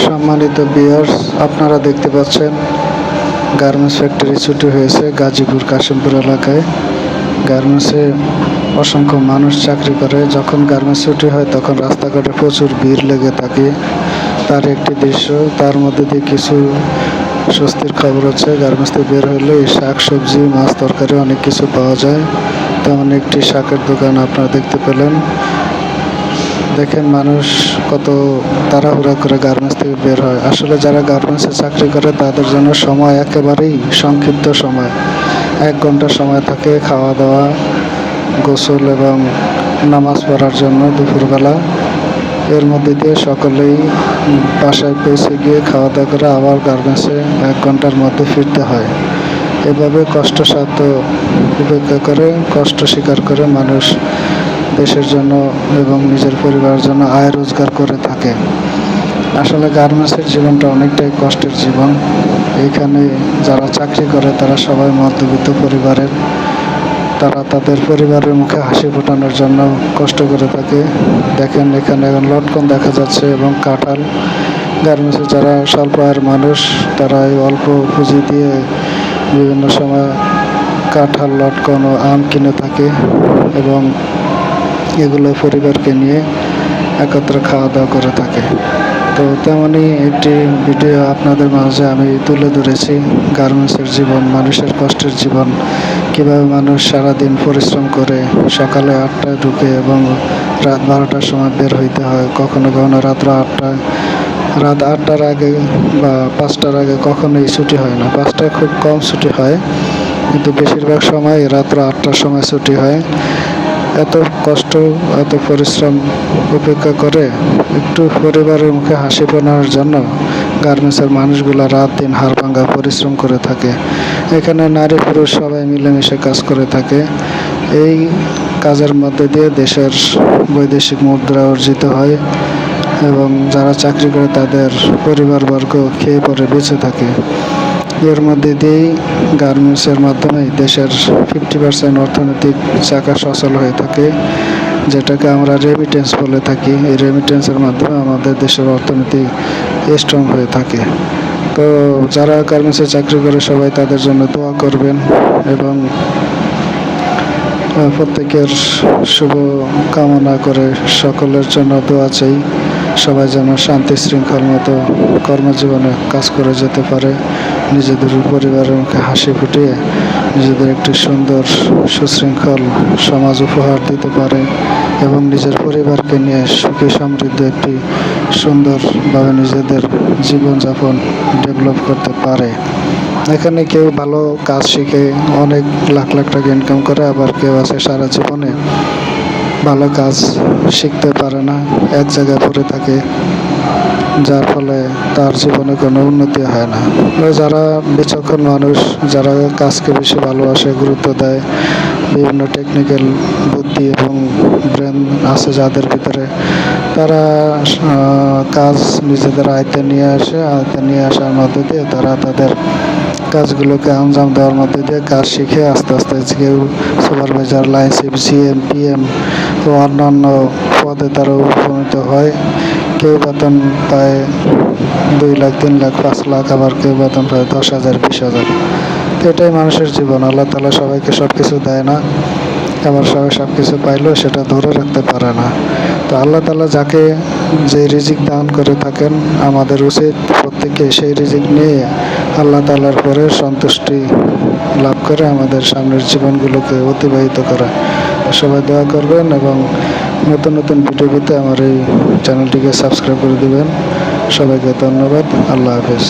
সম্মানিত ভিউয়ার্স, আপনারা দেখতে পাচ্ছেন গার্মেন্টস ফ্যাক্টরি ছুটি হয়েছে গাজীপুর কাশিমপুর এলাকায়। গার্মেন্টসে অসংখ্য মানুষ চাকরি করে। যখন গার্মেন্টস ছুটি হয় তখন রাস্তাঘাটে প্রচুর ভিড় লেগে থাকে। তার একটি দৃশ্য। তার মধ্যে দিয়ে কিছু স্বস্তির খবর হচ্ছে, গার্মেন্টস থেকে বের হলে শাক সবজি মাছ তরকারি অনেক কিছু পাওয়া যায়। তেমন একটি শাকের দোকান আপনারা দেখতে পেলেন। দেখেন মানুষ কত তাড়াহুড়া করে গার্মেন্টস থেকে বের হয়। আসলে যারা গার্মেন্টসে চাকরি করে তাদের জন্য সময় একেবারেই সংক্ষিপ্ত সময়। 1 ঘন্টা সময় থাকে খাওয়া দাওয়া, গোসল এবং নামাজ পড়ার জন্য দুপুরবেলা। এর মধ্যে দিয়ে সকলেই বাসায় পৌঁছে গিয়ে খাওয়া দাওয়া করে আবার গার্মেন্টসে 1 ঘন্টার মধ্যে ফিরতে হয়। এভাবে কষ্টসাধ্য উপেক্ষা করে, কষ্ট স্বীকার করে মানুষ দেশের জন্য এবং নিজের পরিবারের জন্য আয় রোজগার করে থাকে। আসলে গার্মেন্টসের জীবনটা অনেকটাই কষ্টের জীবন। এইখানে যারা চাকরি করে তারা সবাই মধ্যবিত্ত পরিবারের। তারা তাদের পরিবারের মুখে হাসি ফোটানোর জন্য কষ্ট করে থাকে। দেখেন এখানে এখন লটকন দেখা যাচ্ছে এবং কাঁঠাল। গার্মেন্টসে যারা স্বল্প আয়ের মানুষ তারা এই অল্প পুঁজি দিয়ে বিভিন্ন সময় কাঁঠাল, লটকন ও আম কিনে থাকে এবং এগুলো পরিবারকে নিয়ে একত্রে খাওয়া দাওয়া করে থাকে। তো তেমনই একটি ভিডিও আপনাদের মাঝে আমি তুলে ধরেছি। গার্মেন্টসের জীবন, মানুষের কষ্টের জীবন, কীভাবে মানুষ সারাদিন পরিশ্রম করে সকালে 8টায় ঢুকে এবং রাত 12টার সময় বের হইতে হয়। কখনো কখনো রাত 8টার আগে বা 5টার আগে কখনোই ছুটি হয় না। 5টায় খুব কম ছুটি হয়, কিন্তু বেশিরভাগ সময় রাত 8টার সময় ছুটি হয়। এত কষ্ট, এত পরিশ্রম উপেক্ষা করে একটু পরিবারের মুখে হাসি ফোটানোর জন্য গার্মেন্টসের মানুষগুলো রাত দিন হাড়ভাঙ্গা পরিশ্রম করে থাকে। এখানে নারী পুরুষ সবাই মিলেমিশে কাজ করে থাকে। এই কাজের মধ্যে দিয়ে দেশের বৈদেশিক মুদ্রা অর্জিত হয় এবং যারা চাকরি করে তাদের পরিবারবর্গ খেয়ে পরে বেঁচে থাকে। এর মধ্যে দিয়েই গার্মেন্টসের মাধ্যমে দেশের 50% অর্থনৈতিক চাকা সচল হয়ে থাকে, যেটাকে আমরা রেমিটেন্স বলে থাকি। এই রেমিটেন্সের মাধ্যমে আমাদের দেশের অর্থনীতি স্ট্রং হয়ে থাকে। তো যারা গার্মেন্টসে চাকরি করে সবাই তাদের জন্য দোয়া করবেন এবং প্রত্যেকের শুভ কামনা করে সকলের জন্য দোয়া চাই। সবাই যেন শান্তি শৃঙ্খল মতো কর্মজীবনে কাজ করে যেতে পারে, নিজেদের পরিবারের মুখে হাসি ফুটিয়ে নিজেদের একটি সুন্দর সুশৃঙ্খল সমাজ উপহার দিতে পারে এবং নিজের পরিবারকে নিয়ে সুখী সমৃদ্ধ একটি সুন্দরভাবে নিজেদের জীবনযাপন ডেভেলপ করতে পারে। এখানে কেউ ভালো কাজ শিখে অনেক লাখ লাখ টাকা ইনকাম করে, আবার কেউ আছে সারা জীবনে ভালো কাজ শিখতে পারে না, এক জায়গায় পড়ে থাকে, যার ফলে তার জীবনে কোনো উন্নতি হয় না। যারা বিচক্ষণ মানুষ, যারা কাজকে বেশি ভালোবাসে, গুরুত্ব দেয়, বিভিন্ন টেকনিক্যাল বুদ্ধি এবং ব্রেন আছে যাদের ভিতরে, তারা কাজ নিজেদের আয়ত্তে নিয়ে আসে। আয়ত্তে নিয়ে আসার মধ্যে দিয়ে তারা তাদের কাজগুলোকে আঞ্জাম দেওয়ার মধ্যে দিয়ে কাজ শিখে আস্তে আস্তে কেউ supervisor, line chief, GM, PM ও অন্যান্য পদে তারা উপনীত হয়। কেউ বেতন পায় 2 লাখ, 3 লাখ, 5 লাখ, আবার কেউ বেতন পায় 10,000, 20,000। তো এটাই মানুষের জীবন। আল্লাহ তাআলা সবাইকে সব কিছু দেয় না, আবার সবাই সব কিছু পাইলেও সেটা ধরে রাখতে পারে না। তো আল্লাহ তাআলা যাকে যে রিজিক দান করে থাকেন, আমাদের উচিত প্রত্যেকে সেই রিজিক নিয়ে আল্লাহ তাআলার পরে সন্তুষ্টি লাভ করে আমাদের সামনের জীবনগুলোকে অতিবাহিত করা। সবাই দোয়া করবেন এবং নতুন নতুন ভিডিও পেতে আমার এই চ্যানেলটিকে সাবস্ক্রাইব করে দিবেন। সবাইকে ধন্যবাদ। আল্লাহ হাফেজ।